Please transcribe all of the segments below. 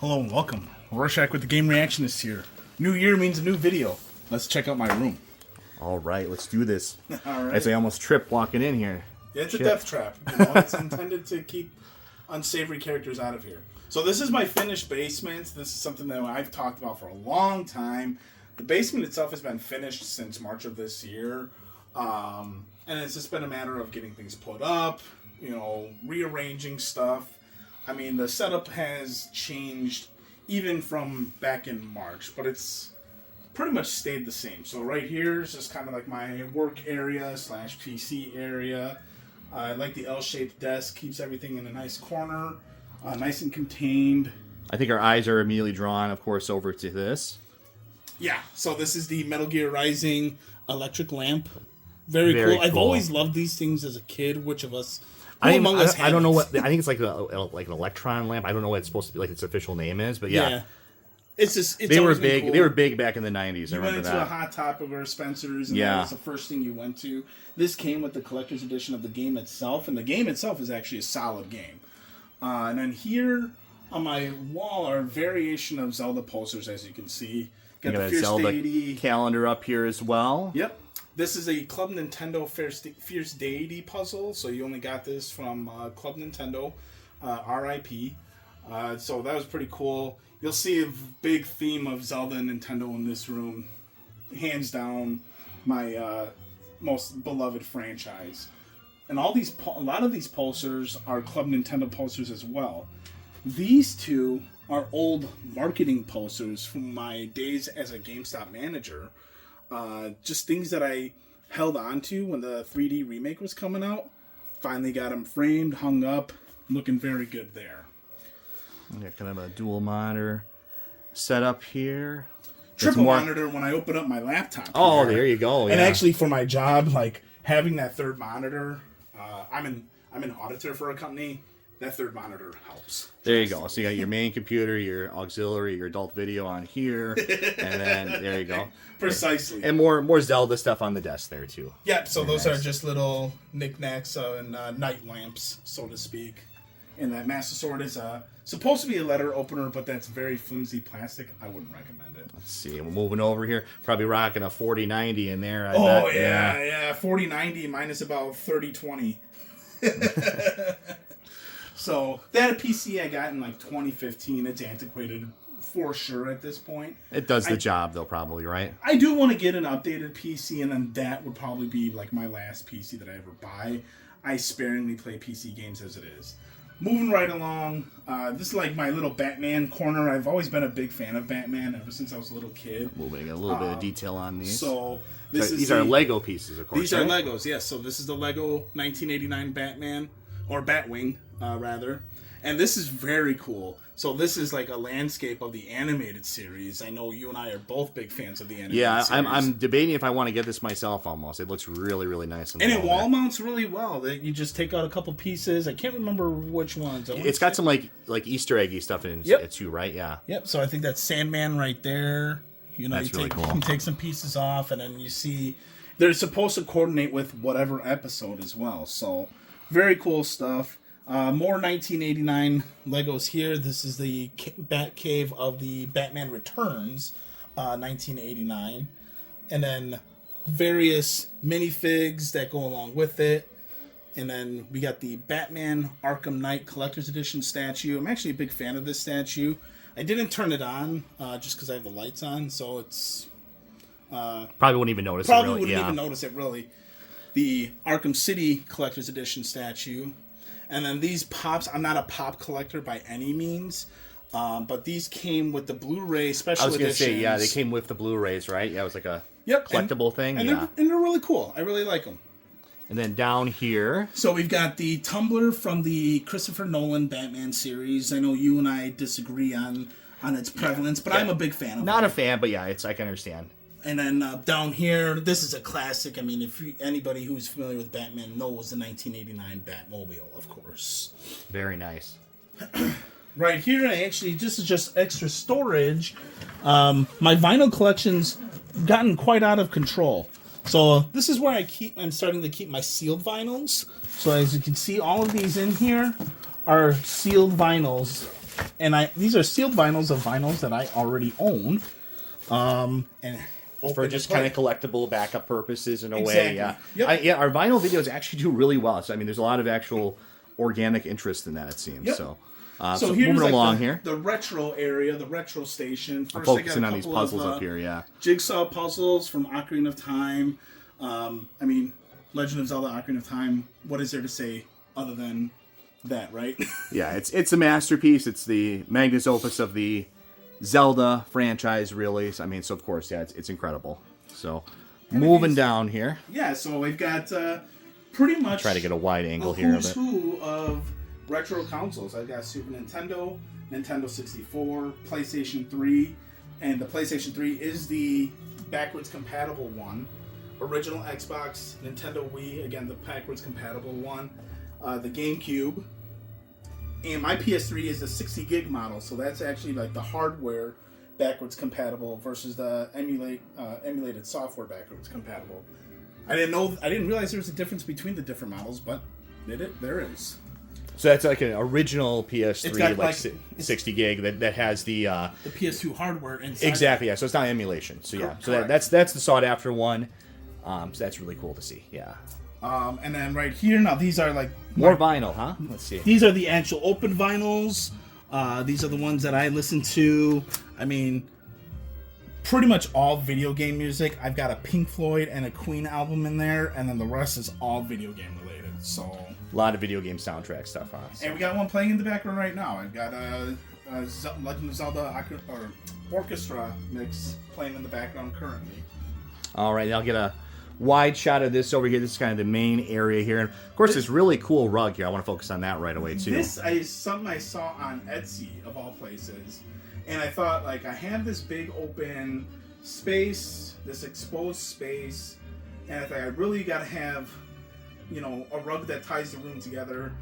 Hello and welcome. Rorschach with the Game Reactionist here. New year means a new video. Let's check out my room. All right, let's do this. All right. I say I almost tripped walking in here. Yeah, it's a death trap. You know, it's intended to keep unsavory characters out of here. So this is my finished basement. This is something that I've talked about for a long time. The basement itself has been finished since March of this year. And it's just been a matter of getting things put up, you know, rearranging stuff. I mean, the setup has changed even from back in March, but it's pretty much stayed the same. So right here is just kind of like my work area / PC area. I like the L-shaped desk, keeps everything in a nice corner, nice and contained. I think our eyes are immediately drawn, of course, over to this. Yeah, so this is the Metal Gear Rising electric lamp. Very cool. I've always loved these things as a kid. Which of us? I don't know what. I think it's like an electron lamp. I don't know what it's supposed to be, like its official name is, but yeah. It's just they were big. Cool. They were big back in the 90s. You went into a Hot Topic or Spencer's, and that was the first thing you went to. This came with the collector's edition of the game itself, and the game itself is actually a solid game. And then here on my wall are a variation of Zelda posters, as you can see. Got the Fierce Zelda Deity calendar up here as well. Yep. This is a Club Nintendo Fierce Deity puzzle, so you only got this from Club Nintendo, RIP. So that was pretty cool. You'll see a big theme of Zelda and Nintendo in this room. Hands down, my most beloved franchise. And a lot of these posters are Club Nintendo posters as well. These two are old marketing posters from my days as a GameStop manager. Just things that I held on to when the 3D remake was coming out. Finally got them framed, hung up, looking very good there. Yeah, kind of a dual monitor setup here. Triple monitor when I open up my laptop. Oh, there you go. Yeah. And actually, for my job, like having that third monitor, I'm an auditor for a company. That third monitor helps. There you go. So you got your main computer, your auxiliary, your adult video on here, and then there you go. Precisely. And more Zelda stuff on the desk there too. Yep. So those are just little knickknacks and night lamps, so to speak. And that Master Sword is supposed to be a letter opener, but that's very flimsy plastic. I wouldn't recommend it. Let's see. We're moving over here. Probably rocking a 4090 in there. I bet. Yeah. 4090 minus about 3020. So that PC I got in like 2015. It's antiquated for sure at this point. It does the job though, probably, right? I do want to get an updated PC, and then that would probably be like my last PC that I ever buy. I sparingly play PC games as it is. Moving right along, this is like my little Batman corner. I've always been a big fan of Batman ever since I was a little kid. Moving a little bit of detail on these. So these are Lego pieces, of course. These are Legos, yes. So this is the Lego 1989 Batman, or Batwing, rather. And this is very cool. So this is like a landscape of the animated series. I know you and I are both big fans of the animated series. Yeah, I'm debating if I want to get this myself almost. It looks really, really nice. And it wall mounts really well. You just take out a couple pieces. I can't remember which ones. It's got some like Easter eggy stuff in it too, right? Yeah. Yep, so I think that's Sandman right there. You know, that's really cool. You can take some pieces off, and then you see they're supposed to coordinate with whatever episode as well. So very cool stuff. More 1989 Legos here. This is the Bat Cave of the Batman Returns, 1989. And then various minifigs that go along with it. And then we got the Batman Arkham Knight Collector's Edition statue. I'm actually a big fan of this statue. I didn't turn it on just because I have the lights on, so it's... probably wouldn't even notice even notice it, really. The Arkham City Collector's Edition statue. And then these pops, I'm not a pop collector by any means, but these came with the Blu-ray special editions. I was going to say, they came with the Blu-rays, right? Yeah, it was like a collectible thing. And they're really cool. I really like them. And then down here... So we've got the tumbler from the Christopher Nolan Batman series. I know you and I disagree on its prevalence, but I'm a big fan of it. Not a fan, but yeah, I can understand. And then down here, this is a classic. I mean, anybody who's familiar with Batman knows the 1989 Batmobile, of course. Very nice. Right here, this is just extra storage. My vinyl collection's gotten quite out of control. So this is where I'm starting to keep my sealed vinyls. So as you can see, all of these in here are sealed vinyls And these are sealed vinyls of vinyls that I already own. And for just kind of collectible backup purposes in a way. Yeah. Yep. Yeah, our vinyl videos actually do really well. So I mean, there's a lot of actual organic interest in that, it seems. Yep. So here's moving along the, here. The retro area, the retro station. I'm focusing on these puzzles up here, yeah. Jigsaw puzzles from Ocarina of Time. I mean, Legend of Zelda Ocarina of Time. What is there to say other than that, right? Yeah, it's a masterpiece. It's the magnus opus of the Zelda franchise, really. I mean, so of course, yeah, it's incredible. So, moving down here. Yeah, so we've got pretty much... Try to get a wide angle here of it. Who of retro consoles. I've got Super Nintendo, Nintendo 64, PlayStation 3, and the PlayStation 3 is the backwards compatible one. Original Xbox, Nintendo Wii, again, the backwards compatible one. The GameCube. And my PS3 is a 60 gig model, so that's actually like the hardware backwards compatible versus the emulated software backwards compatible. I didn't realize there was a difference between the different models, but there is. So that's like an original PS3, got 60 gig that has the PS2 hardware inside. Exactly, yeah. So it's not emulation. So yeah, so Correct. that's the sought after one. So that's really cool to see. Yeah. And then right here, now these are like more vinyl, huh? Let's see. These are the actual open vinyls. These are the ones that I listen to. I mean, pretty much all video game music. I've got a Pink Floyd and a Queen album in there, and then the rest is all video game related. So a lot of video game soundtrack stuff, huh? So. And we got one playing in the background right now. I've got a Legend of Zelda orchestra mix playing in the background currently. All right, I'll get a wide shot of this over here. This is kind of the main area here. And of course, this really cool rug here. I want to focus on that right away, too. This is something I saw on Etsy, of all places. And I thought, like, I have this big open space, this exposed space, and I thought I really got to have, you know, a rug that ties the room together.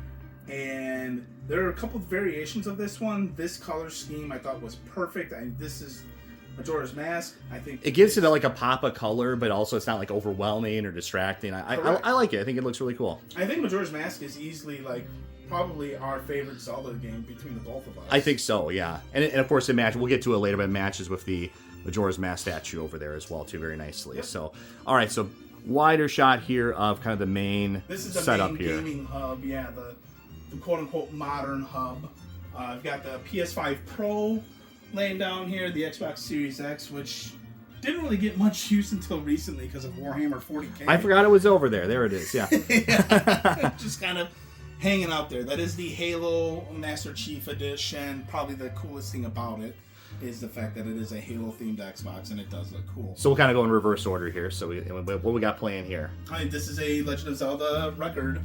And there are a couple of variations of this one. This color scheme I thought was perfect. This is Majora's Mask. I think it gives it like a pop of color, but also it's not like overwhelming or distracting. I like it. I think it looks really cool. I think Majora's Mask is easily like probably our favorite Zelda game between the both of us. I think so, yeah. And of course it matches. We'll get to it later, but it matches with the Majora's Mask statue over there as well too, very nicely. Yep. So, all right, so wider shot here of kind of the main this is the setup main here. Gaming hub, yeah, the quote unquote modern hub. I've got the PS5 Pro laying down here, the Xbox Series X, which didn't really get much use until recently because of Warhammer 40K. I forgot it was over there. There it is, yeah. Yeah. Just kind of hanging out there. That is the Halo Master Chief Edition. Probably the coolest thing about it is the fact that it is a Halo-themed Xbox, and it does look cool. So we'll kind of go in reverse order here. So what we got playing here? This is a Legend of Zelda record.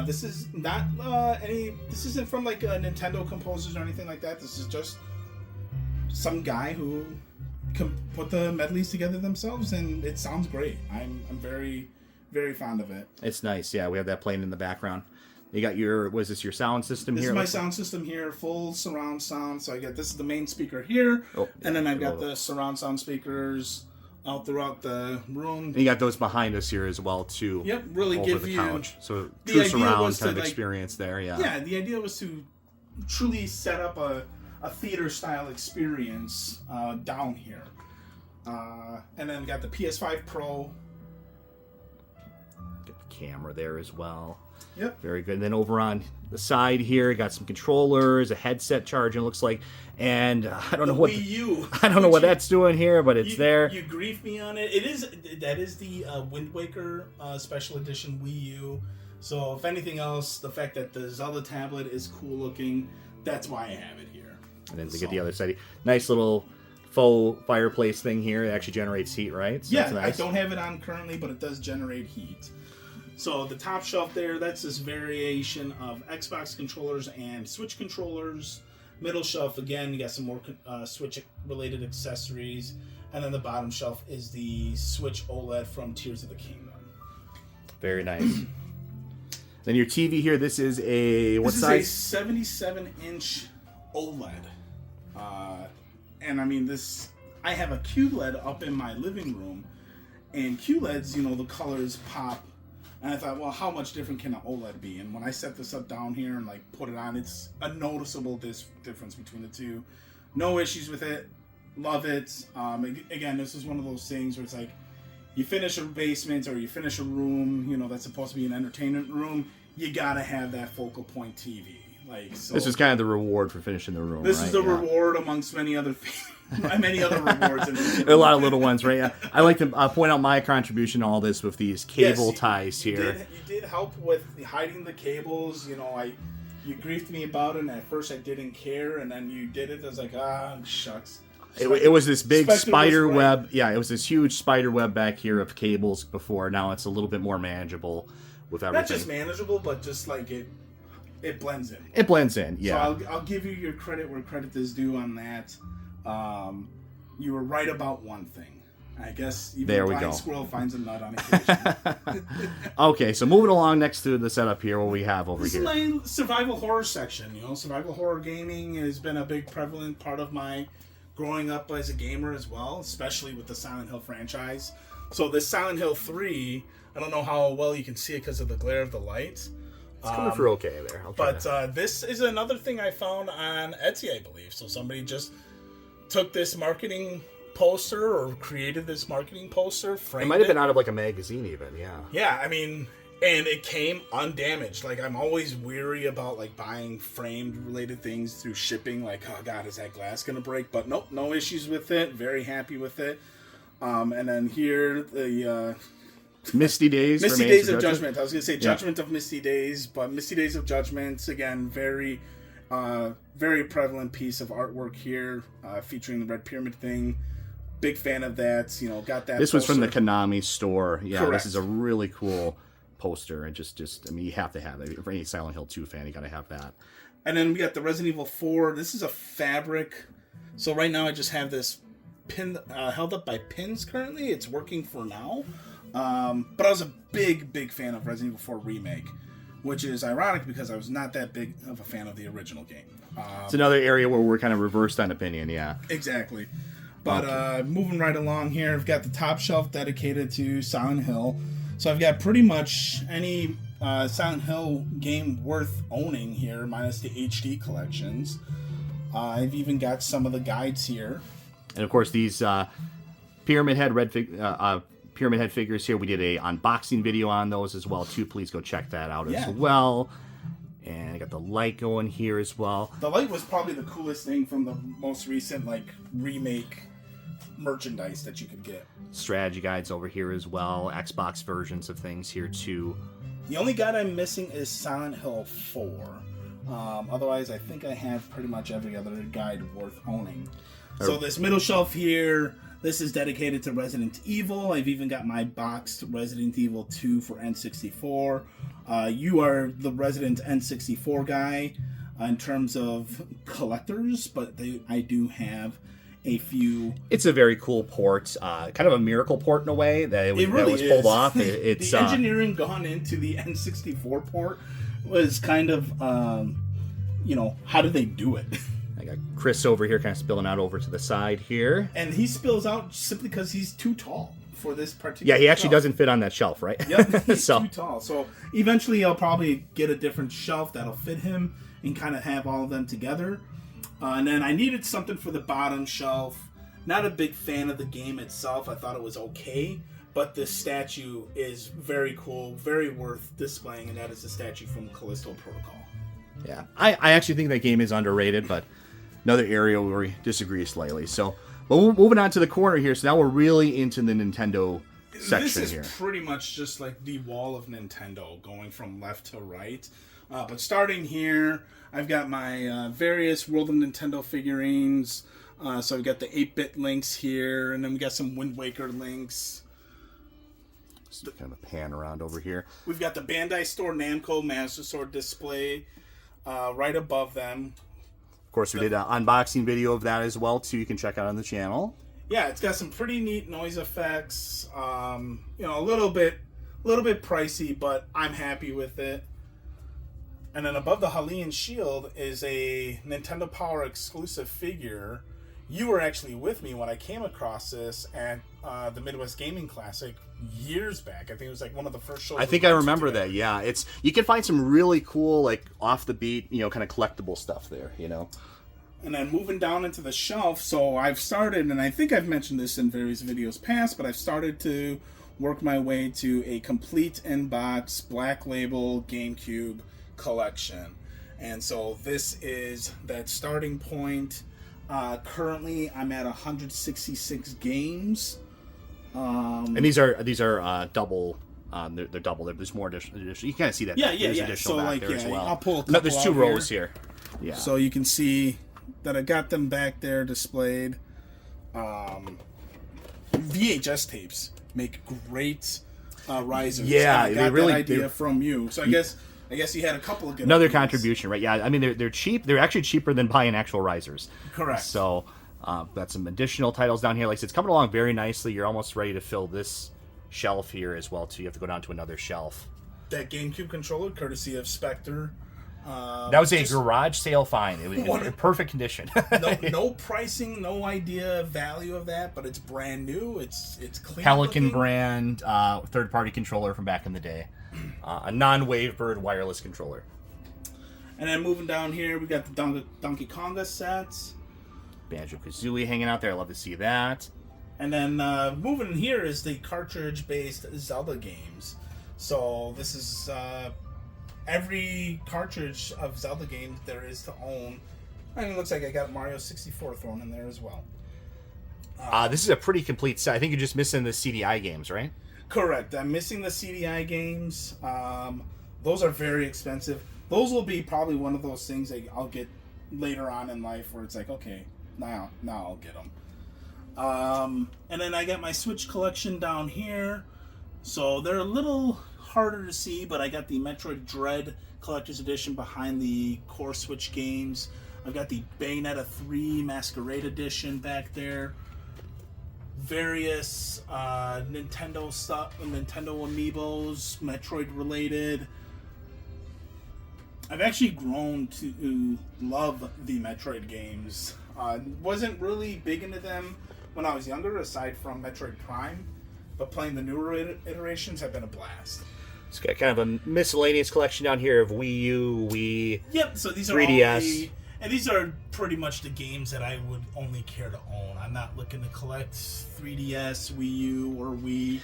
This is not this isn't from like Nintendo composers or anything like that. This is just some guy who can put the medleys together themselves, and it sounds great. I'm very, very fond of it. It's nice, yeah. We have that playing in the background. You got your, was this your sound system this here? This is my sound system here, full surround sound. So I got, this is the main speaker here, and then I've got the surround sound speakers out throughout the room. And you got those behind us here as well too. Yep, really over give the you couch. So true surround kind of experience there, yeah. Yeah, the idea was to truly set up a theater style experience down here. And then we got the PS5 Pro. Get the camera there as well. Yep. Very good. And then over on the side here, got some controllers, a headset charging, looks like, and I don't know what Wii U. I don't know what that's doing here, but it's there. You griefed me on it. That is the Wind Waker Special Edition Wii U. So if anything else, the fact that the Zelda tablet is cool looking, that's why I have it here. And then to get the other side, nice little faux fireplace thing here. It actually generates heat, right? So yeah, that's nice. I don't have it on currently, but it does generate heat. So the top shelf there, that's this variation of Xbox controllers and Switch controllers. Middle shelf, again, you got some more Switch-related accessories. And then the bottom shelf is the Switch OLED from Tears of the Kingdom. Very nice. Then your TV here, this is a, what size? This is a 77-inch OLED. And I mean, I have a QLED up in my living room. And QLEDs, you know, the colors pop And I thought, well, how much different can an OLED be? And when I set this up down here and like put it on, it's a noticeable difference between the two. No issues with it. Love it. Again, this is one of those things where it's like, you finish a basement or you finish a room, you know, that's supposed to be an entertainment room, you gotta have that focal point TV. Like, so this is kind of the reward for finishing the room. This right? is the reward amongst many other things. Many other rewards. A lot of little ones, right? I like to point out my contribution to all this with these cable ties here. You did help with hiding the cables. You know, you griefed me about it, and at first I didn't care, and then you did it. I was like, shucks. It was this big Spectre spider was web. right. Yeah, it was this huge spider web back here of cables before. Now it's a little bit more manageable with everything. Not just manageable, but just like it blends in. It blends in, yeah. So I'll give you your credit where credit is due on that. You were right about one thing. I guess even a blind squirrel finds a nut on occasion. Okay, so moving along next to the setup here, what we have over here. This is my survival horror section. You know, survival horror gaming has been a big prevalent part of my growing up as a gamer as well, especially with the Silent Hill franchise. So this Silent Hill 3, I don't know how well you can see it because of the glare of the light. It's coming through okay there. This is another thing I found on Etsy, I believe. So somebody just took this marketing poster or created this marketing poster, framed it might have been out of like a magazine even, yeah. Yeah, I mean, and it came undamaged. Like, I'm always weary about like buying framed related things through shipping. Like, oh god, is that glass gonna break? But nope, no issues with it. Very happy with it. And then here the Misty Days. Misty Days of Judgment. I was gonna say Judgment of Misty Days, but Misty Days of Judgment, again, very prevalent piece of artwork here, featuring the Red Pyramid thing. Big fan of that. You know, got that. This was from the Konami store. Yeah, Correct. This is a really cool poster, and just I mean, you have to have it for any Silent Hill 2 fan. You got to have that. And then we got the Resident Evil 4. This is a fabric. So right now I just have this pin held up by pins. Currently, it's working for now. But I was a big fan of Resident Evil 4 Remake, which is ironic because I was not that big of a fan of the original game. It's another area where we're kind of reversed on opinion, yeah. Exactly. But moving right along here, I've got the top shelf dedicated to Silent Hill. So I've got pretty much any Silent Hill game worth owning here, minus the HD collections. I've even got some of the guides here. And of course, these Pyramid Head Pyramid Head figures here, we did a unboxing video on those as well too. Please go check that out as well. And I got the light going here as well. The light was probably the coolest thing from the most recent like remake merchandise that you could get. Strategy guides over here as well. Xbox versions of things here too. The only guide I'm missing is Silent Hill 4. Otherwise, I think I have pretty much every other guide worth owning. So this middle shelf here, this is dedicated to Resident Evil. I've even got my boxed Resident Evil 2 for N64. You are the Resident N64 guy in terms of collectors, but I do have a few. It's a very cool port, kind of a miracle port in a way that It really was pulled is. off. It's the engineering gone into the N64 port was kind of, how did they do it? I got Chris over here kind of spilling out over to the side here. And he spills out simply because he's too tall for this particular Yeah, he actually shelf. doesn't fit on that shelf, right? Yep, he's too tall. So eventually I'll probably get a different shelf that'll fit him and kind of have all of them together. And then I needed something for the bottom shelf. Not a big fan of the game itself. I thought it was okay. But this statue is very cool, very worth displaying, and that is the statue from Callisto Protocol. Yeah, I actually think that game is underrated, but another area where we disagree slightly. So, but moving on to the corner here. So now we're really into the Nintendo section here. This is pretty much just like the wall of Nintendo, going from left to right. But starting here, I've got my various World of Nintendo figurines. So we've got the 8-bit links here, and then we got some Wind Waker links. Just kind of a pan around over here. We've got the Bandai Store Namco Master Sword display right above them. Of course, we did an unboxing video of that as well, too. You can check out on the channel. Yeah, it's got some pretty neat noise effects. A little bit pricey, but I'm happy with it. And then above the Hylian shield is a Nintendo Power exclusive figure you were actually with me when I came across this at the Midwest Gaming Classic years back. I think it was like one of the first shows. I think I remember that. Yeah, you can find some really cool, like off the beat, kind of collectible stuff there. And then moving down into the shelf, so I've started, and I think I've mentioned this in various videos past, but I've started to work my way to a complete in-box Black Label GameCube collection. And so this is that starting point. Currently, I'm at 166 games. And these are double. They're double. There's more additional. You kind of see that. Yeah. Additional So back there as well. I'll pull a couple there's two rows here. Yeah. So you can see that I got them back there displayed. VHS tapes make great risers. Yeah, I got that idea from you. So I guess you had a couple of good Another ideas. contribution, right? Yeah, I mean they're cheap. They're actually cheaper than buying actual risers. Correct. So got some additional titles down here. Like I said, it's coming along very nicely. You're almost ready to fill this shelf here as well too. You have to go down to another shelf. That GameCube controller, courtesy of Spectre. That was a garage sale find. It was in perfect condition. no pricing, no idea value of that, but it's brand new. It's clean. Pelican looking. brand, third-party controller from back in the day. A non-Wavebird wireless controller. And then moving down here, we got the Donkey Konga sets. Banjo-Kazooie hanging out there. I love to see that. And then moving in here is the cartridge-based Zelda games. So this is every cartridge of Zelda games there is to own. I mean, it looks like I got Mario 64 thrown in there as well. This is a pretty complete set. I think you're just missing the CDI games, right? Correct. I'm missing the CDI games. Those are very expensive. Those will be probably one of those things that I'll get later on in life where it's like, okay, now I'll get them. And then I got my Switch collection down here. So they're a little harder to see, but I got the Metroid Dread Collector's Edition behind the core Switch games. I've got the Bayonetta 3 Masquerade Edition back there. Various Nintendo stuff, Nintendo Amiibos, Metroid related. I've actually grown to love the Metroid games. Wasn't really big into them when I was younger, aside from Metroid Prime, but playing the newer iterations have been a blast. It's got kind of a miscellaneous collection down here of Wii U, Wii, Yep, so these are 3DS. and these are pretty much the games that I would only care to own. I'm not looking to collect 3DS, Wii U, or Wii.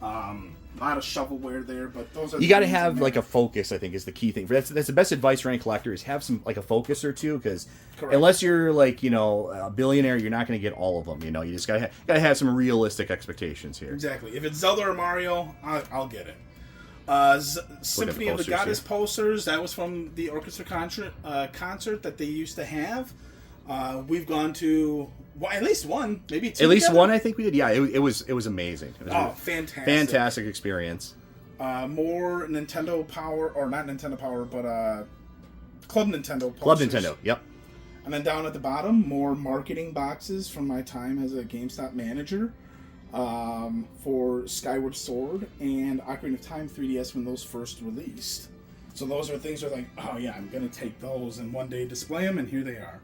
A lot of shovelware there, but those are. You got to have like a focus. I think is the key thing. That's the best advice for any collector is have some like a focus or two, because unless you're like a billionaire, you're not going to get all of them. You just gotta have some realistic expectations here. Exactly. If it's Zelda or Mario, I'll get it. Symphony of the Goddess posters. That was from the orchestra concert that they used to have. We've gone to at least one, maybe two. At least together. one, I think we did. Yeah, it was amazing. It was fantastic! Fantastic experience. More Nintendo Power, or not Nintendo Power, but Club Nintendo posters. Club Nintendo. Yep. And then down at the bottom, more marketing boxes from my time as a GameStop manager. For Skyward Sword and Ocarina of Time 3DS when those first released. So those are things that are like, oh yeah, I'm going to take those and one day display them, and here they are.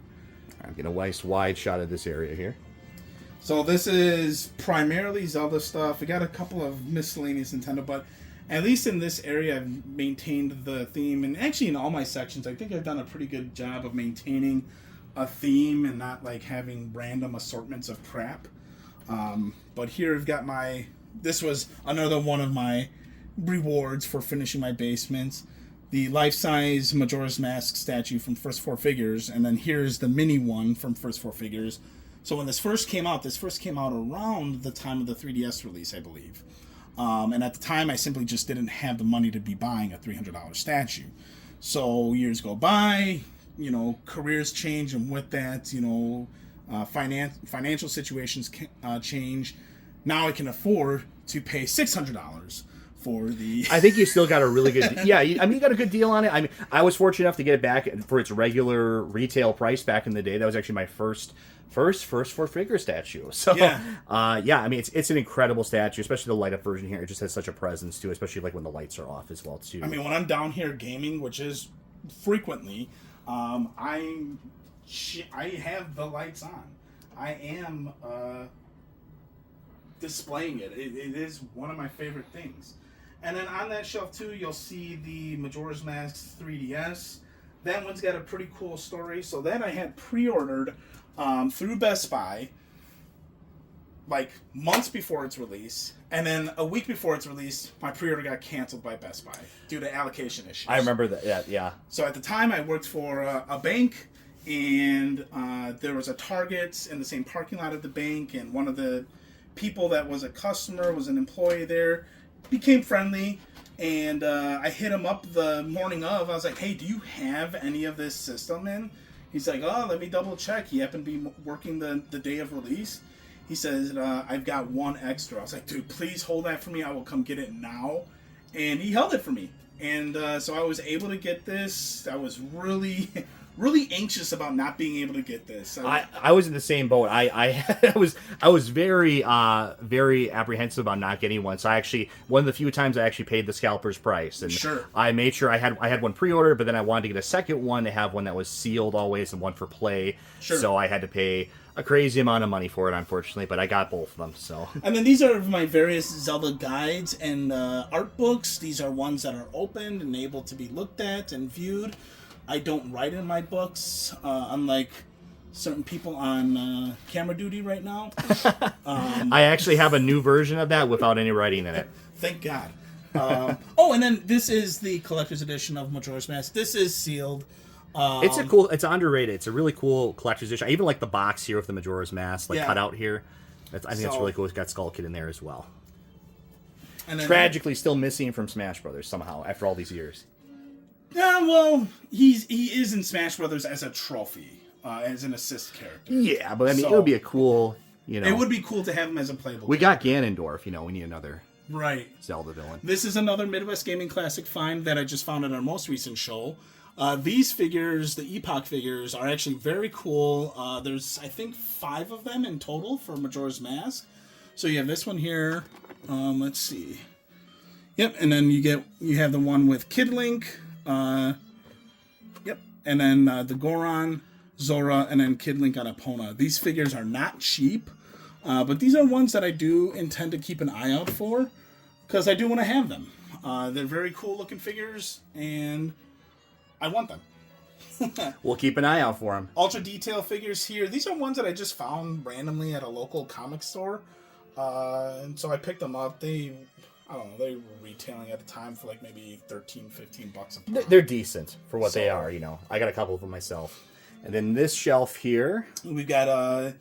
I'm getting a nice wide shot of this area here. So this is primarily Zelda stuff. We got a couple of miscellaneous Nintendo, but at least in this area I've maintained the theme, and actually in all my sections I think I've done a pretty good job of maintaining a theme and not like having random assortments of crap. But here I've got this was another one of my rewards for finishing my basements. The life-size Majora's Mask statue from First Four Figures, and then here's the mini one from First Four Figures. So when this first came out around the time of the 3DS release, I believe. And at the time, I simply just didn't have the money to be buying a $300 statue. So years go by, careers change, and with that, financial situations change. Now I can afford to pay $600 for the. I think you still got a really good. Yeah, you got a good deal on it. I mean, I was fortunate enough to get it back for its regular retail price back in the day. That was actually my first four-figure statue. So yeah, I mean, it's an incredible statue, especially the light-up version here. It just has such a presence too, especially like when the lights are off as well too. I mean, when I'm down here gaming, which is frequently, I have the lights on. I am displaying it. It is one of my favorite things. And then on that shelf too, you'll see the Majora's Mask 3DS. That one's got a pretty cool story. So that I had pre-ordered through Best Buy, like months before its release, and then a week before its release, my pre-order got canceled by Best Buy due to allocation issues. I remember that. Yeah. So at the time, I worked for a bank, and there was a Target in the same parking lot of the bank, and one of the people that was a customer was an employee there, became friendly, and I hit him up the morning of. I was like, "Hey, do you have any of this system in?" He's like, "Oh, let me double check." He happened to be working the day of release. He says, I've got one extra. I was like, dude, please hold that for me. I will come get it now. And he held it for me. And so I was able to get this. I was really, really anxious about not being able to get this. I was in the same boat. I was very very apprehensive about not getting one. So I actually, one of the few times I actually paid the scalper's price. And sure. I made sure I had one pre-ordered, but then I wanted to get a second one to have one that was sealed always and one for play. Sure. So I had to pay a crazy amount of money for it, unfortunately, but I got both of them. So. And then these are my various Zelda guides and art books. These are ones that are opened and able to be looked at and viewed. I don't write in my books, unlike certain people on camera duty right now. I actually have a new version of that without any writing in it. Thank God. And then this is the collector's edition of Majora's Mask. This is sealed. It's underrated. It's a really cool collector's edition. I even like the box here with the Majora's Mask, cut out here. I think that's really cool. It's got Skull Kid in there as well. And then, tragically, still missing from Smash Brothers somehow after all these years. Yeah, well, he is in Smash Brothers as a trophy, as an assist character. Yeah, but I mean, it would be a cool, It would be cool to have him as a playable. We got Ganondorf. We need another Zelda villain. This is another Midwest Gaming Classic find that I just found at our most recent show. These figures, the Epoch figures, are actually very cool. There's, I think, 5 of them in total for Majora's Mask. So you have this one here. Let's see. Yep, and then you have the one with Kid Link. Yep, and then the Goron, Zora, and then Kid Link on Epona. These figures are not cheap, but these are ones that I do intend to keep an eye out for, because I do want to have them. They're very cool looking figures, and I want them. We'll keep an eye out for them. Ultra detail figures here. These are ones that I just found randomly at a local comic store. And so I picked them up. They were retailing at the time for like maybe $13-15 a pop. They're decent for what they are, I got a couple of them myself. And then this shelf here. We've got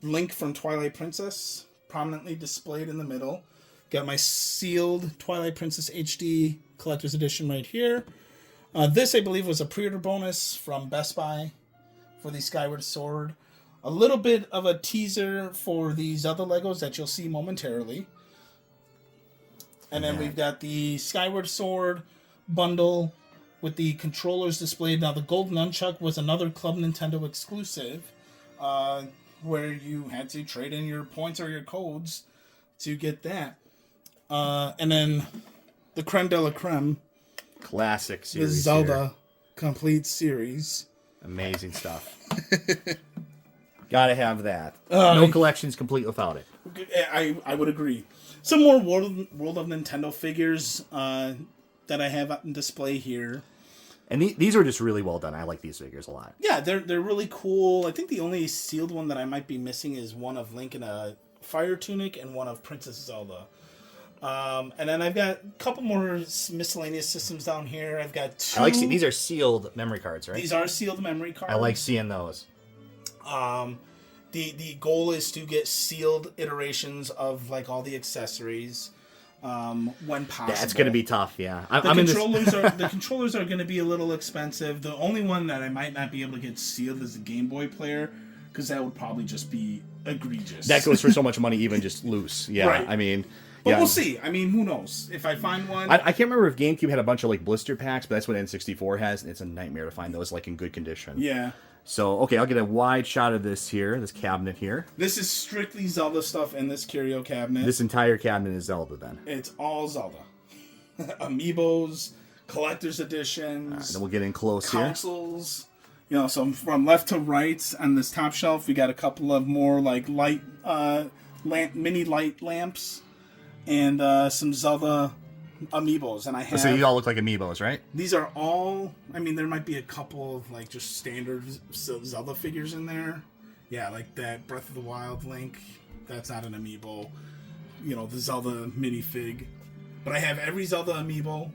Link from Twilight Princess prominently displayed in the middle. Got my sealed Twilight Princess HD Collector's Edition right here. This, I believe, was a pre-order bonus from Best Buy for the Skyward Sword. A little bit of a teaser for these other Legos that you'll see momentarily. And then we've got the Skyward Sword bundle with the controllers displayed. Now, the Gold Nunchuck was another Club Nintendo exclusive where you had to trade in your points or your codes to get that. And then the creme de la creme. Classic series. The Zelda here. Complete series. Amazing stuff. Gotta have that. No collection's complete without it. I would agree. Some more World of Nintendo figures that I have on display here. And these are just really well done. I like these figures a lot. Yeah, they're really cool. I think the only sealed one that I might be missing is one of Link in a fire tunic and one of Princess Zelda. And then I've got a couple more miscellaneous systems down here. I've got 2. I like these are sealed memory cards, right? These are sealed memory cards. I like seeing those. The goal is to get sealed iterations of like all the accessories when possible. That's going to be tough, yeah. The controllers are going to be a little expensive. The only one that I might not be able to get sealed is the Game Boy player, because that would probably just be egregious. That goes for so much money, even just loose. Yeah, right. I mean... But we'll see. I mean, who knows? If I find one... I can't remember if GameCube had a bunch of like blister packs, but that's what N64 has, and it's a nightmare to find those like in good condition. Yeah. So, okay, I'll get a wide shot of this cabinet here. This is strictly Zelda stuff in this curio cabinet. This entire cabinet is Zelda, then? It's all Zelda. Amiibos, collector's editions. Then we'll get in close consoles. You know, so from left to right on this top shelf, we got a couple of more like light, mini light lamps, and some Zelda amiibos. And I have. So you all look like amiibos, right? These are all. I mean, there might be a couple of like just standard Zelda figures in there. Yeah, like that Breath of the Wild Link. That's not an amiibo. You know, the Zelda minifig. But I have every Zelda amiibo.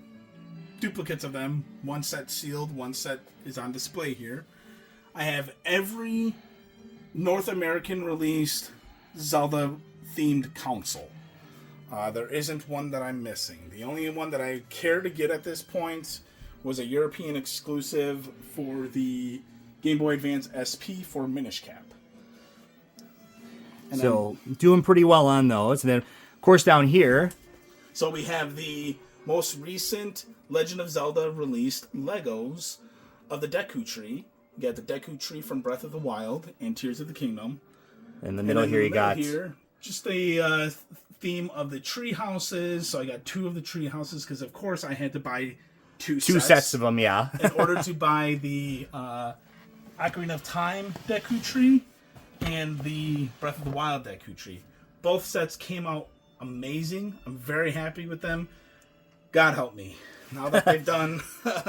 Duplicates of them. One set sealed, one set is on display here. I have every North American released Zelda themed console. There isn't one that I'm missing. The only one that I care to get at this point was a European exclusive for the Game Boy Advance SP for Minish Cap. And so doing pretty well on those. And then, of course, down here. So we have the most recent Legend of Zelda released Legos of the Deku Tree. You got the Deku Tree from Breath of the Wild and Tears of the Kingdom. In the middle here, you got just the theme of the tree houses. So I got 2 of the tree houses because, of course, I had to buy two sets of them. Yeah, in order to buy the Ocarina of Time Deku Tree and the Breath of the Wild Deku Tree. Both sets came out amazing. I'm very happy with them. God help me. Now that they've done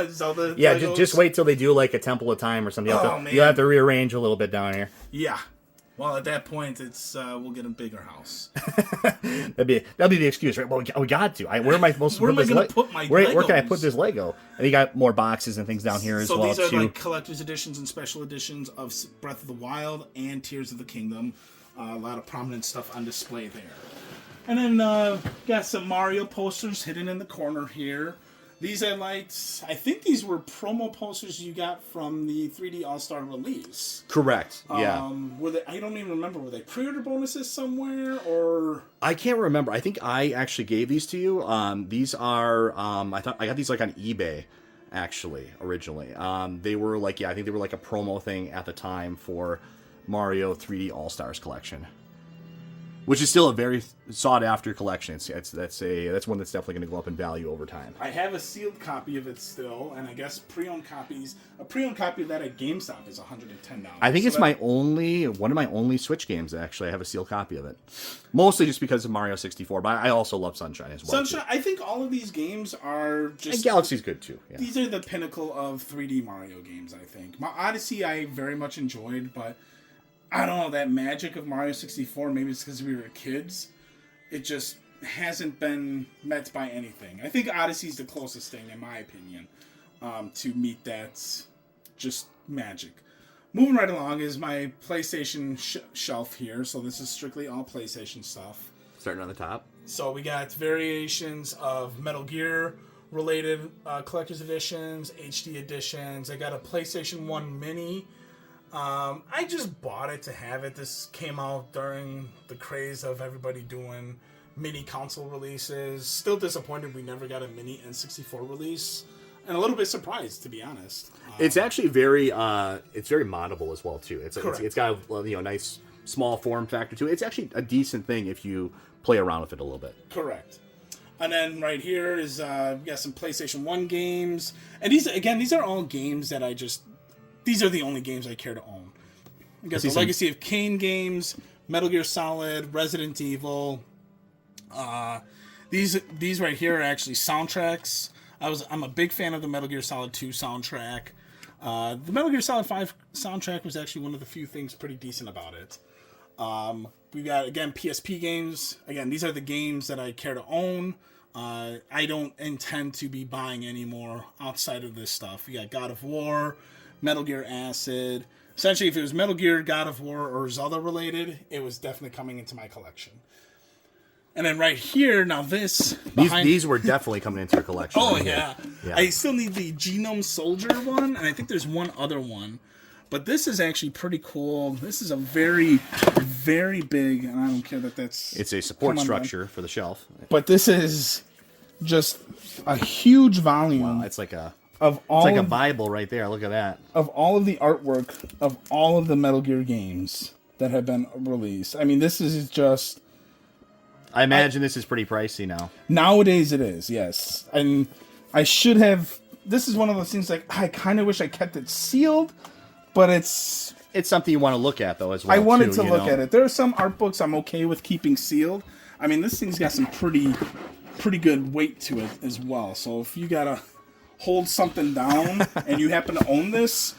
Zelda Legos. Just wait till they do like a Temple of Time or something. You'll have to rearrange a little bit down here. Yeah. Well, at that point, it's we'll get a bigger house. that'll be the excuse, right? Well, we got to. Where am I supposed to put my Where can I put this Lego? And you got more boxes and things down here as well, too. So these are like collector's editions and special editions of Breath of the Wild and Tears of the Kingdom. A lot of prominent stuff on display there. And then got some Mario posters hidden in the corner here. These I liked. I think these were promo posters you got from the 3D All-Star release. Correct. Yeah. Were they? I don't even remember. Were they pre-order bonuses somewhere or? I can't remember. I think I actually gave these to you. These are. I thought I got these like on eBay, actually originally. They were like I think they were like a promo thing at the time for Mario 3D All-Stars collection. Which is still a very sought-after collection. That's one that's definitely going to go up in value over time. I have a sealed copy of it still, and I guess pre-owned copies. A pre-owned copy of that at GameStop is $110. I think it's one of my only Switch games. Actually, I have a sealed copy of it, mostly just because of Mario 64. But I also love Sunshine as well. Sunshine. Too. I think all of these games are just. And Galaxy's good too. Yeah. These are the pinnacle of 3D Mario games. I think Odyssey I very much enjoyed, but. I don't know, that magic of Mario 64, maybe it's because we were kids, it just hasn't been met by anything. I think Odyssey's the closest thing, in my opinion, to meet that just magic. Moving right along is my PlayStation shelf here, so this is strictly all PlayStation stuff. Starting on the top. So we got variations of Metal Gear related collector's editions, HD editions. I got a PlayStation 1 Mini. I just bought it to have it. This came out during the craze of everybody doing mini console releases. Still disappointed we never got a mini N64 release. And a little bit surprised, to be honest. It's actually very moddable as well, too. It's got a nice small form factor to it. It's actually a decent thing if you play around with it a little bit. Correct. And then right here is we got some PlayStation 1 games. And these are all games that these are the only games I care to own. I got the Legacy of Kain games, Metal Gear Solid, Resident Evil. These right here are actually soundtracks. I'm a big fan of the Metal Gear Solid 2 soundtrack. The Metal Gear Solid 5 soundtrack was actually one of the few things pretty decent about it. We got, again, PSP games. Again, these are the games that I care to own. I don't intend to be buying any more outside of this stuff. We got God of War, Metal Gear Acid. Essentially, if it was Metal Gear, God of War, or Zelda related, it was definitely coming into my collection. And then right here, now this... These were definitely coming into your collection. Oh, yeah. I still need the Genome Soldier one, and I think there's one other one. But this is actually pretty cool. This is a very, very big, and I don't care that that's... It's a support structure for the shelf. But this is just a huge volume. Wow, it's like a Bible right there. Look at that. Of all of the artwork of all of the Metal Gear games that have been released. I mean, this is just... I imagine this is pretty pricey now. Nowadays it is, yes. And I should have... This is one of those things, like, I kind of wish I kept it sealed, but it's something you want to look at though as well. I wanted to you look know? at it. There are some art books I'm okay with keeping sealed. I mean, this thing's got some pretty good weight to it as well. So if you gotta hold something down and you happen to own this,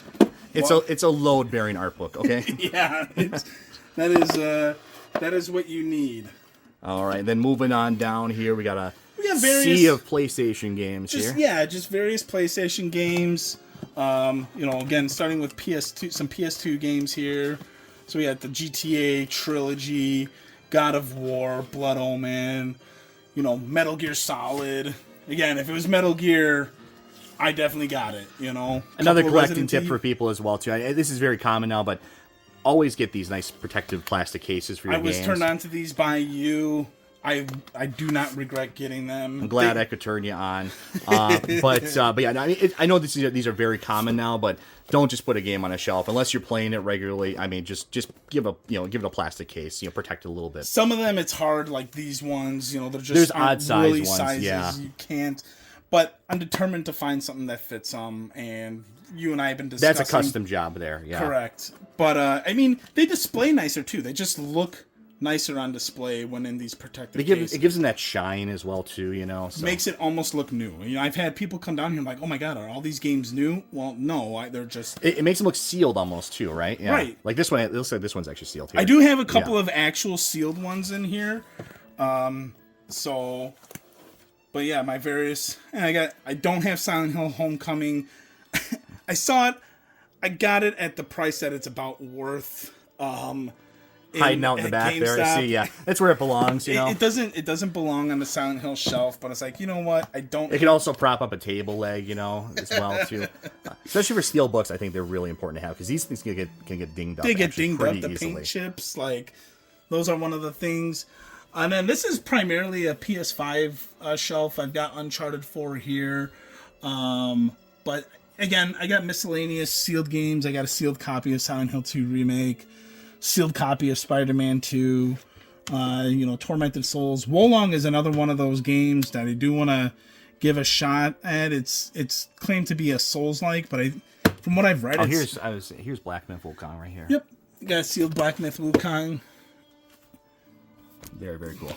it's a load bearing art book. Okay. Yeah, that is what you need. All right, then moving on down here, we got a various, sea of PlayStation games here. Yeah, just various PlayStation games. Again, starting with PS2, some PS2 games here. So we got the GTA trilogy, God of War, Blood Omen, Metal Gear Solid. Again, if it was Metal Gear, I definitely got it. Another collecting tip for people as well too. This is very common now, but always get these nice protective plastic cases for your games. I was turned on to these by you. I do not regret getting them. I'm glad I could turn you on. But yeah, I mean, I know these are very common now, but don't just put a game on a shelf unless you're playing it regularly. I mean, just give it a plastic case, protect it a little bit. Some of them it's hard, like these ones. They're just there's odd size really ones. Sizes. Yeah, you can't. But I'm determined to find something that fits them, and you and I have been discussing. That's a custom job there. Yeah, correct. But I mean, they display nicer too. They just look nicer on display when in these protective cases. It gives them that shine as well too, So. Makes it almost look new. I've had people come down here and like, oh my god, are all these games new? Well, no, they're just. It makes them look sealed almost too, right? Yeah. Right. Like this one, it looks like this one's actually sealed here. I do have a couple of actual sealed ones in here. But yeah, my various. I don't have Silent Hill Homecoming. I saw it. I got it at the price that it's about worth. Hiding out in the back GameStop. there. See, yeah, that's where it belongs. It doesn't belong on the Silent Hill shelf. But it's like, you know what? I don't. It can also prop up a table leg, as well too. Especially for steel books, I think they're really important to have because these things can get dinged up. They get dinged up. The easily. Paint chips, those are one of the things. And then this is primarily a PS5 shelf. I've got Uncharted 4 here. But again, I got miscellaneous sealed games. I got a sealed copy of Silent Hill 2 Remake, sealed copy of Spider-Man 2, Tormented Souls. Wolong is another one of those games that I do want to give a shot at. It's claimed to be a Souls-like, but from what I've read, here's Black Myth Wukong right here. Yep, got a sealed Black Myth Wukong. Very, very cool.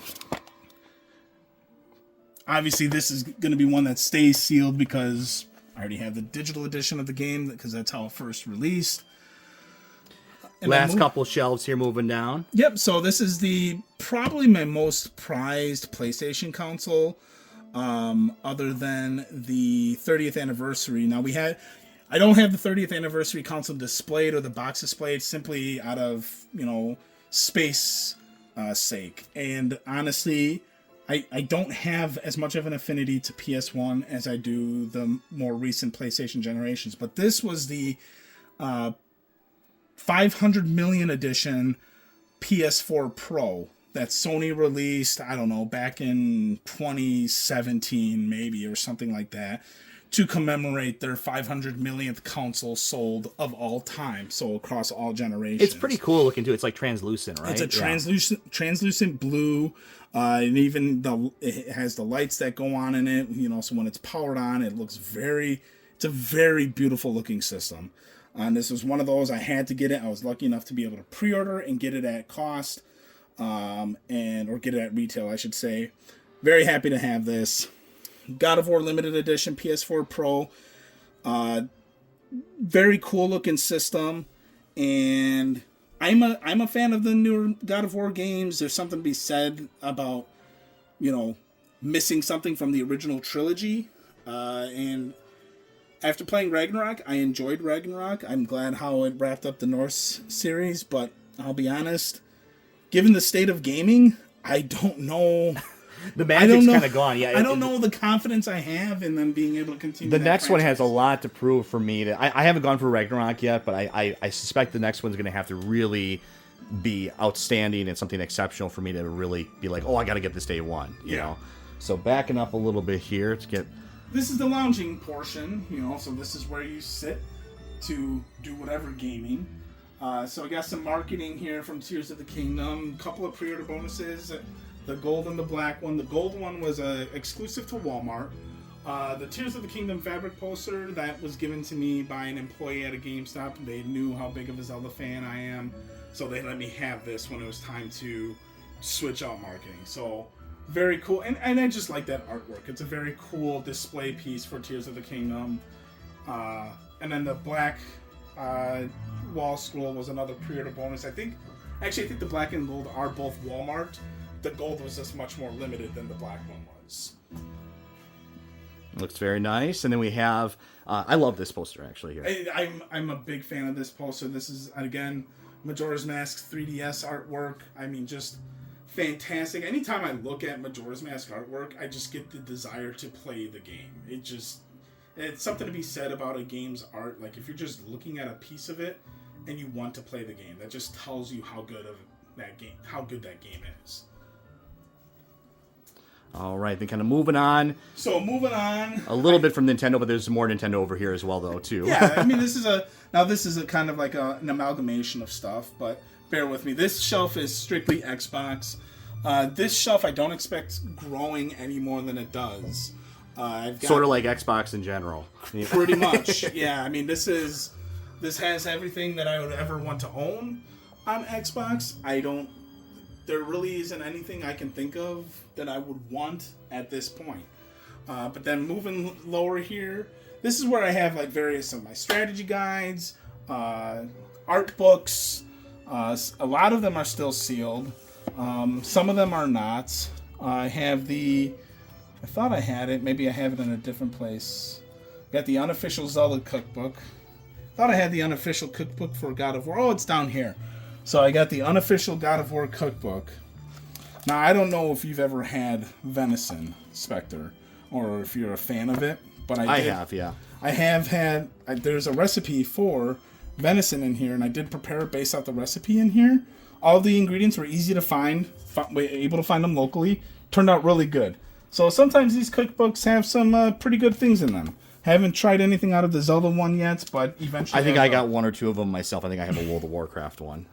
Obviously, this is going to be one that stays sealed because I already have the digital edition of the game because that's how it first released. And last couple shelves here moving down. Yep, so this is probably my most prized PlayStation console, other than the 30th anniversary. Now I don't have the 30th anniversary console displayed or the box displayed simply out of, space sake. And honestly, I don't have as much of an affinity to PS1 as I do the more recent PlayStation generations. But this was the 500 million edition PS4 Pro that Sony released, I don't know, back in 2017 maybe or something like that, to commemorate their 500 millionth console sold of all time, so across all generations. It's pretty cool looking too. It's like translucent, right? It's a translucent blue, and even it has the lights that go on in it. So when it's powered on, it's a very beautiful looking system. And this was one of those I had to get it. I was lucky enough to be able to pre-order and get it at cost, or get it at retail, I should say. Very happy to have this. God of War Limited Edition PS4 Pro. Very cool looking system, and I'm a fan of the newer God of War games. There's something to be said about missing something from the original trilogy, and after playing Ragnarok, I enjoyed Ragnarok. I'm glad how it wrapped up the Norse series, but I'll be honest, given the state of gaming, I don't know. The magic's kind of gone. Yeah, I don't know the confidence I have in them being able to continue. The next one has a lot to prove for me. I haven't gone for Ragnarok yet, but I suspect the next one's going to have to really be outstanding and something exceptional for me to really be like, oh, I got to get this day one. You know. So backing up a little bit here to get. This is the lounging portion, so this is where you sit to do whatever gaming. So I got some marketing here from Tears of the Kingdom, a couple of pre-order bonuses, the gold and the black one. The gold one was exclusive to Walmart. The Tears of the Kingdom fabric poster, that was given to me by an employee at a GameStop. They knew how big of a Zelda fan I am, so they let me have this when it was time to switch out marketing. So, very cool. And I just like that artwork. It's a very cool display piece for Tears of the Kingdom. And then the black wall scroll was another pre-order bonus. I think the black and gold are both Walmart. The gold was just much more limited than the black one was. Looks very nice. And then we have, I love this poster actually here. I'm a big fan of this poster. This is, again, Majora's Mask 3DS artwork. I mean, just fantastic. Anytime I look at Majora's Mask artwork, I just get the desire to play the game. It's something to be said about a game's art. Like, if you're just looking at a piece of it and you want to play the game, that just tells you how good that game is. All right, then kind of moving on. So moving on. A little bit from Nintendo, but there's more Nintendo over here as well, though, too. Yeah, I mean, this is a kind of like an amalgamation of stuff, but bear with me. This shelf is strictly Xbox. This shelf I don't expect growing any more than it does. Sort of like Xbox in general. Pretty much, yeah. I mean, this has everything that I would ever want to own on Xbox. There really isn't anything I can think of that I would want at this point. But then moving lower here, this is where I have like various of my strategy guides, art books. A lot of them are still sealed. Some of them are not. I thought I had it. Maybe I have it in a different place. Got the unofficial Zelda cookbook. Thought I had the unofficial cookbook for God of War. Oh, it's down here. So I got the unofficial God of War cookbook. Now, I don't know if you've ever had venison, Spectre, or if you're a fan of it, but I have, yeah. I have had, there's a recipe for venison in here, and I did prepare it based off the recipe in here. All the ingredients were easy to find, able to find them locally. Turned out really good. So sometimes these cookbooks have some pretty good things in them. Haven't tried anything out of the Zelda one yet, but eventually... I think I got one or two of them myself. I think I have a World of Warcraft one.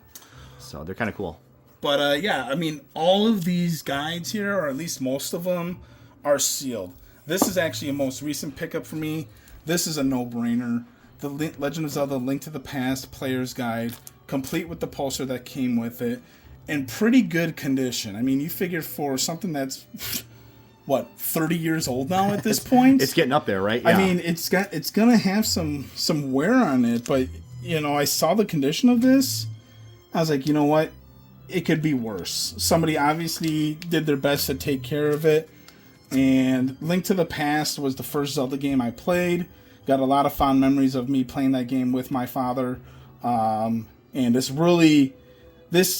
So they're kind of cool. But yeah, I mean, all of these guides here, or at least most of them, are sealed. This is actually a most recent pickup for me. This is a no-brainer. The Legend of Zelda Link to the Past Player's Guide, complete with the poster that came with it, in pretty good condition. I mean, you figure for something that's... 30 years old now at this point? It's getting up there, right? Yeah. I mean, it's gonna have some wear on it, but I saw the condition of this. I was like, you know what? It could be worse. Somebody obviously did their best to take care of it. And Link to the Past was the first Zelda game I played. Got a lot of fond memories of me playing that game with my father. And this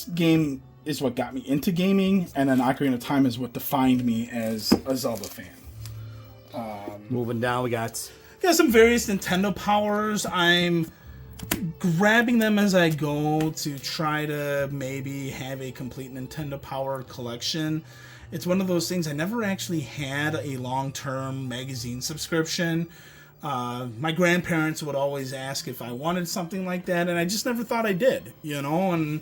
game is what got me into gaming, and then Ocarina of Time is what defined me as a Zelda fan. Moving down, we got some various Nintendo powers. I'm grabbing them as I go to try to maybe have a complete Nintendo Power collection. It's one of those things, I never actually had a long-term magazine subscription. My grandparents would always ask if I wanted something like that, and I just never thought I did, and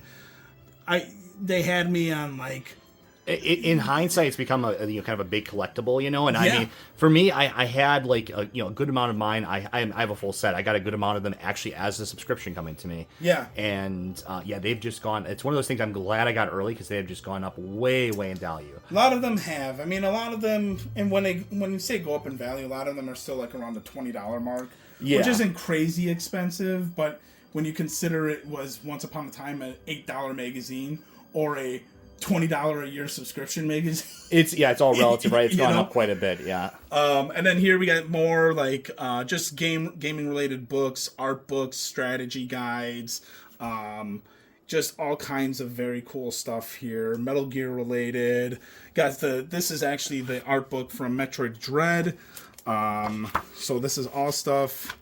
they had me on like... In hindsight, it's become a kind of a big collectible, and I mean, for me, I had like a good amount of mine. I have a full set. I got a good amount of them actually as a subscription coming to me. Yeah, and they've just gone. It's one of those things I'm glad I got early because they have just gone up way in value. A lot of them have. I mean, a lot of them, and when you say go up in value, a lot of them are still like around the $20 mark, which isn't crazy expensive, but when you consider it was once upon a time an $8 magazine or a $20 a year subscription magazine. It's all relative, right? It's gone up quite a bit, yeah. And then here we got more like just gaming related books, art books, strategy guides, just all kinds of very cool stuff here. Metal Gear related. This is actually the art book from Metroid Dread. So this is all stuff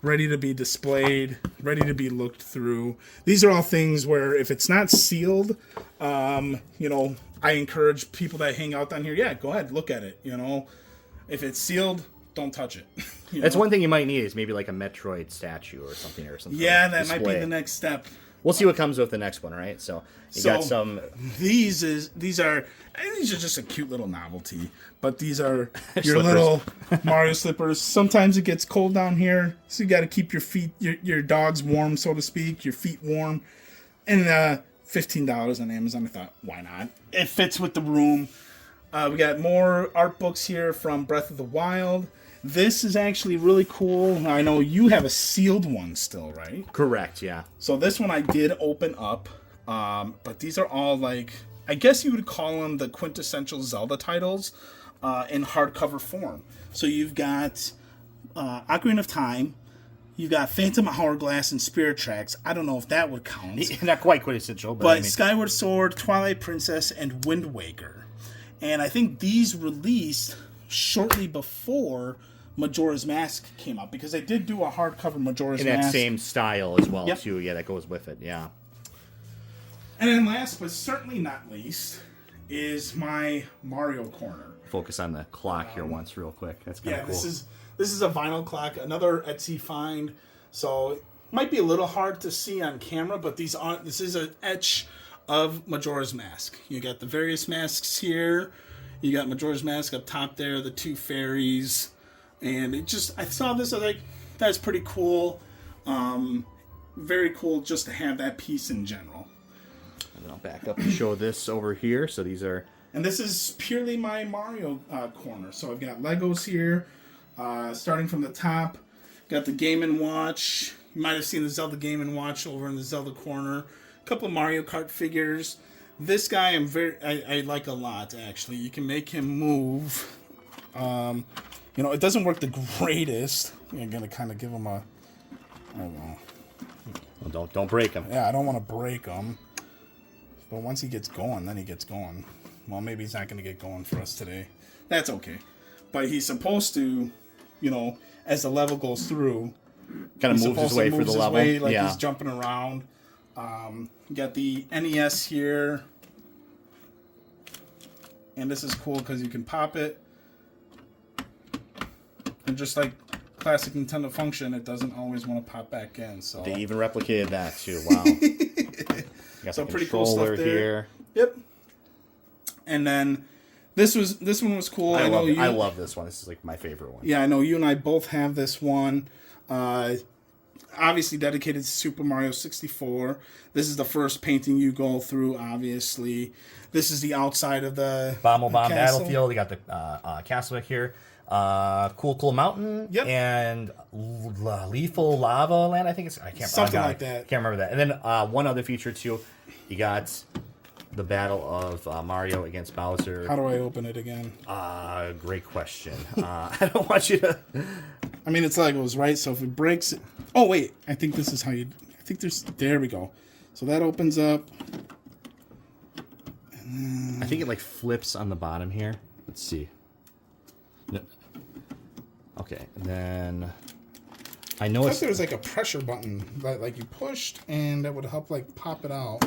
ready to be displayed, ready to be looked through. These are all things where if it's not sealed, I encourage people that hang out down here, go ahead, look at it. If it's sealed, don't touch it. That's one thing you might need is maybe like a Metroid statue or something. Yeah, that might be the next step. We'll see what comes with the next one, right? So you got some. These are just a cute little novelty, but these are your Slippers. little Mario slippers. Sometimes it gets cold down here, so you got to keep your feet, your dogs warm, so to speak, your feet warm. And $15 on Amazon. I thought, why not? It fits with the room. We got more art books here from Breath of the Wild. This is actually really cool. I know you have a sealed one still, right? Correct, yeah. So this one I did open up, but these are all like, I guess you would call them the quintessential Zelda titles in hardcover form. So you've got Ocarina of Time, you've got Phantom Hourglass and Spirit Tracks. I don't know if that would count. Not quite quintessential, but I mean... Skyward Sword, Twilight Princess, and Wind Waker. And I think these released shortly before Majora's Mask came out, because they did do a hardcover Majora's Mask. In that same style as well, too. Yeah, that goes with it, yeah. And then last, but certainly not least, is my Mario Corner. Focus on the clock here once real quick. That's kind of cool. This is a vinyl clock, another Etsy find. So it might be a little hard to see on camera, but this is an etch of Majora's Mask. You got the various masks here. You got Majora's Mask up top there, the two fairies. And I saw this, I was like, that's pretty cool. Very cool just to have that piece in general. And then I'll back up and show this over here. So these are... And this is purely my Mario corner. So I've got Legos here, starting from the top. Got the Game & Watch. You might have seen the Zelda Game & Watch over in the Zelda corner. A couple of Mario Kart figures. This guy I like a lot, actually. You can make him move. It doesn't work the greatest. I'm going to kind of give him a... I don't know. Well, don't break him. Yeah, I don't want to break him. But once he gets going, then he gets going. Well, maybe he's not going to get going for us today. That's okay. But he's supposed to, as the level goes through... Kind of moves his way for the level. He's jumping around. You got the NES here. And this is cool because you can pop it. And just like classic Nintendo function, it doesn't always want to pop back in. So they even replicated that too. Wow. Got so the pretty cool stuff there. Here. Yep. And then this one was cool. I love this one. This is like my favorite one. Yeah, I know you and I both have this one. Obviously dedicated to Super Mario 64. This is the first painting you go through, obviously. This is the outside of the Bomb Battlefield. You got the castle here. Cool Mountain. Yep. And Lethal Lava Land, I think it's... I can't Something like that. Can't remember that. And then one other feature, too. You got the battle of Mario against Bowser. How do I open it again? Great question. I don't want you to... I mean, it's Legos, right? So if it breaks... Oh, wait. I think this is how you... I think there's... There we go. So that opens up. And then... I think it, flips on the bottom here. Let's see. No. Okay, and then... I know there was, a pressure button that, you pushed, and that would help, pop it out.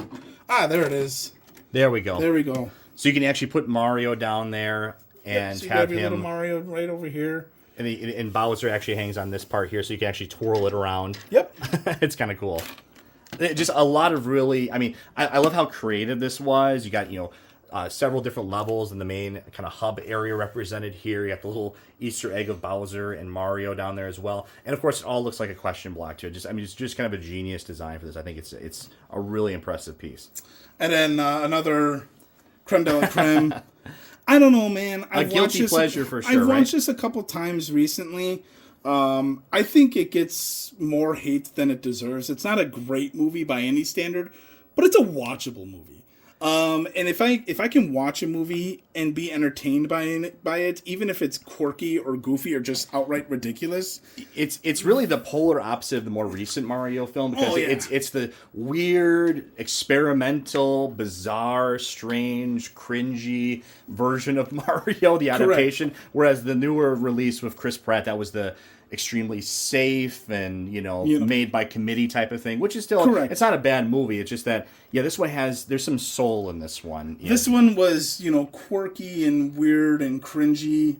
Ah, there it is. There we go. There we go. So you can actually put Mario down there and so have your him... little Mario right over here. And Bowser actually hangs on this part here, so you can actually twirl it around. Yep. It's kind of cool. Just a lot of really... I mean, I love how creative this was. You got, several different levels in the main kind of hub area represented here. You got the little Easter egg of Bowser and Mario down there as well. And, of course, it all looks like a question block, too. It's just kind of a genius design for this. I think it's a really impressive piece. And then another creme de la creme... I don't know, man. A guilty pleasure for sure. I've watched this a couple times recently. I think it gets more hate than it deserves. It's not a great movie by any standard, but it's a watchable movie. And if I can watch a movie and be entertained by it, even if it's quirky or goofy or just outright ridiculous, it's really the polar opposite of the more recent Mario film, because it's the weird, experimental, bizarre, strange, cringy version of Mario, the adaptation. Correct. Whereas the newer release with Chris Pratt, that was the extremely safe and made by committee type of thing, which is still correct. It's not a bad movie. It's just that this one there's some soul in this one. This one was quirky and weird and cringy,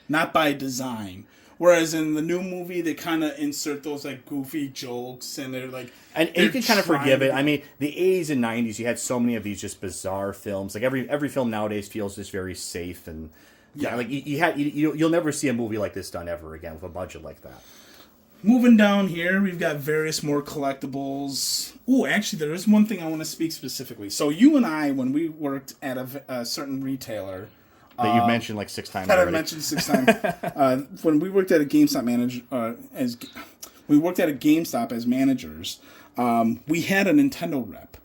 not by design. Whereas in the new movie, they kind of insert those like goofy jokes, and they're like, and you can kind of forgive it. I mean, the 80s and 90s, you had so many of these just bizarre films. Like every film nowadays feels just very safe and like you'll never see a movie like this done ever again with a budget like that. Moving down here, we've got various more collectibles. Oh, actually, there is one thing I want to speak specifically. So you and I, when we worked at a certain retailer, that you've mentioned like 6 times. That I've mentioned 6 times. When we worked at a GameStop as managers, we had a Nintendo rep,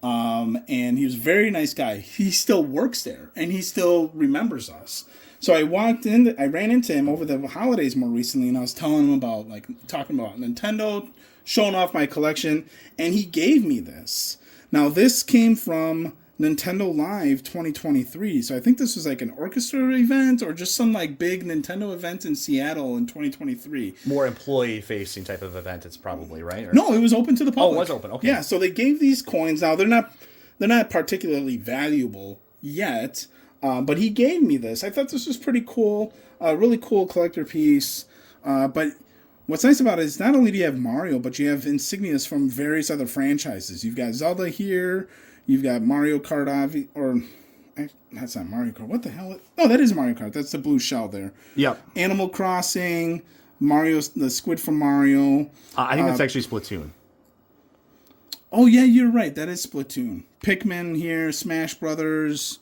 and he was a very nice guy. He still works there, and he still remembers us. So I ran into him over the holidays more recently, and I was telling him about, like, talking about Nintendo, showing off my collection, and he gave me this. Now, this came from Nintendo Live 2023, so I think this was like an orchestra event or just some like big Nintendo event in Seattle in 2023. More employee-facing type of event, it's probably, right? Or... No, it was open to the public. Oh, it was open, okay. Yeah, so they gave these coins. Now, they're not particularly valuable yet, but he gave me this. I thought this was pretty cool, a really cool collector piece. But what's nice about it is not only do you have Mario, but you have insignias from various other franchises. You've got Zelda here, you've got Mario Kart, that's not Mario Kart. What the hell? Oh, that is Mario Kart. That's the blue shell there. Yep. Animal Crossing, the squid from Mario. I think that's actually Splatoon. Oh, yeah, you're right. That is Splatoon. Pikmin here, Smash Brothers,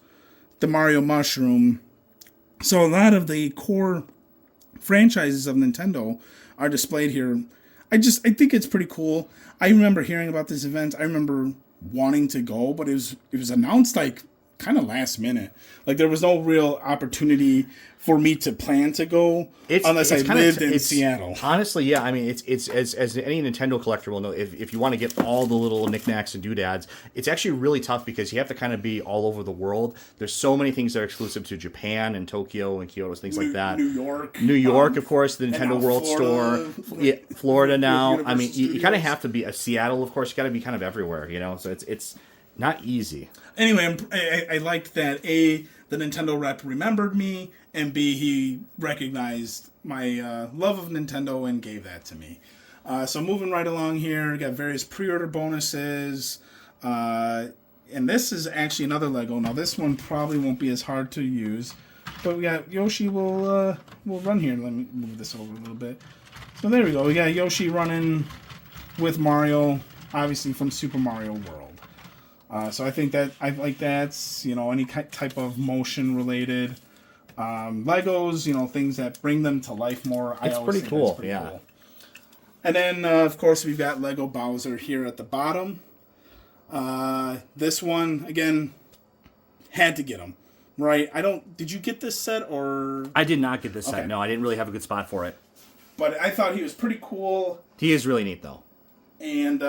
the Mario Mushroom. So a lot of the core franchises of Nintendo are displayed here. I think it's pretty cool. I remember hearing about this event. I remember wanting to go, but it was announced like kind of last minute. Like there was no real opportunity for me to plan to go unless I lived in Seattle. Honestly, yeah. I mean, it's as any Nintendo collector will know, if you want to get all the little knickknacks and doodads, it's actually really tough because you have to kind of be all over the world. There's so many things that are exclusive to Japan and Tokyo and Kyoto, things like that. New York, of course, the Nintendo World Florida, Store. Yeah, Florida now. I mean, you kind of have to be a Seattle, of course. You got to be kind of everywhere, you know. So it's not easy. Anyway, I liked that the Nintendo rep remembered me, and B, he recognized my love of Nintendo and gave that to me. So moving right along here, we got various pre-order bonuses, and this is actually another Lego. Now this one probably won't be as hard to use, but we got Yoshi will run here. Let me move this over a little bit. So there we go. We got Yoshi running with Mario, obviously from Super Mario World. So I think that I like that, any type of motion related Legos, things that bring them to life more. It's pretty cool, cool. And then, of course, we've got Lego Bowser here at the bottom. This one, again, had to get him, right? Did you get this set or? I did not get this set. No, I didn't really have a good spot for it. But I thought he was pretty cool. He is really neat, though. And,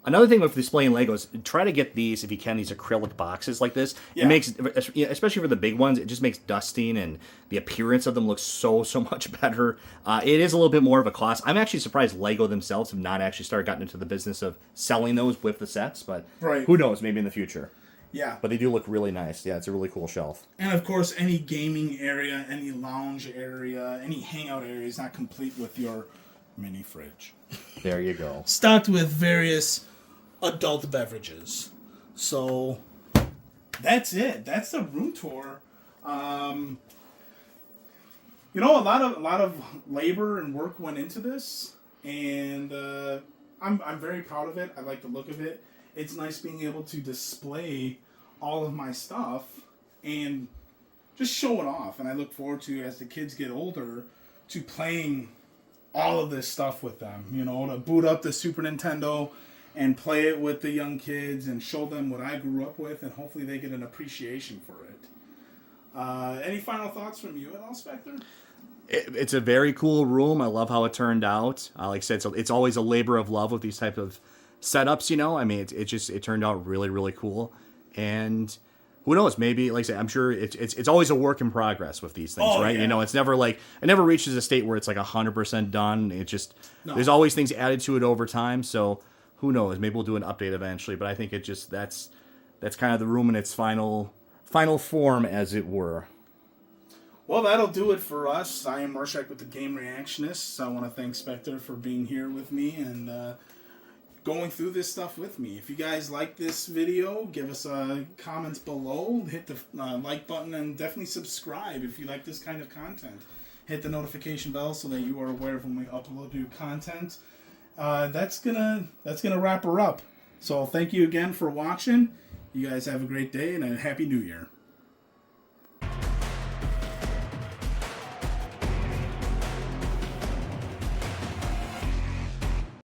another thing with displaying Legos, try to get these, if you can, these acrylic boxes like this. Yeah. It makes, especially for the big ones, it just makes dusting and the appearance of them look so much better. It is a little bit more of a cost. I'm actually surprised Lego themselves have not actually gotten into the business of selling those with the sets, but who knows, maybe in the future. Yeah. But they do look really nice. Yeah, it's a really cool shelf. And, of course, any gaming area, any lounge area, any hangout area is not complete with your mini fridge. There you go. Stocked with various adult beverages. So that's it. That's the room tour. A lot of labor and work went into this, and I'm very proud of it. I like the look of it. It's nice being able to display all of my stuff and just show it off. And I look forward to, as the kids get older, to playing all of this stuff with them. To boot up the Super Nintendo and play it with the young kids and show them what I grew up with, and hopefully they get an appreciation for it. Any final thoughts from you at all, Spectre? It's a very cool room. I love how it turned out. Like I said, it's always a labor of love with these type of setups, I mean, it turned out really, really cool. And who knows, maybe, like I said, I'm sure it's always a work in progress with these things, right? Yeah. It's never it never reaches a state where it's like 100% done. There's always things added to it over time, so who knows? Maybe we'll do an update eventually, but I think that's kind of the room in its final form, as it were. Well, that'll do it for us. I am Rorschach with the Game Reactionists. I want to thank Spectre for being here with me and going through this stuff with me. If you guys like this video, give us comments below. Hit the like button and definitely subscribe if you like this kind of content. Hit the notification bell so that you are aware of when we upload new content. That's gonna wrap her up. So thank you again for watching. You guys have a great day and a Happy New Year.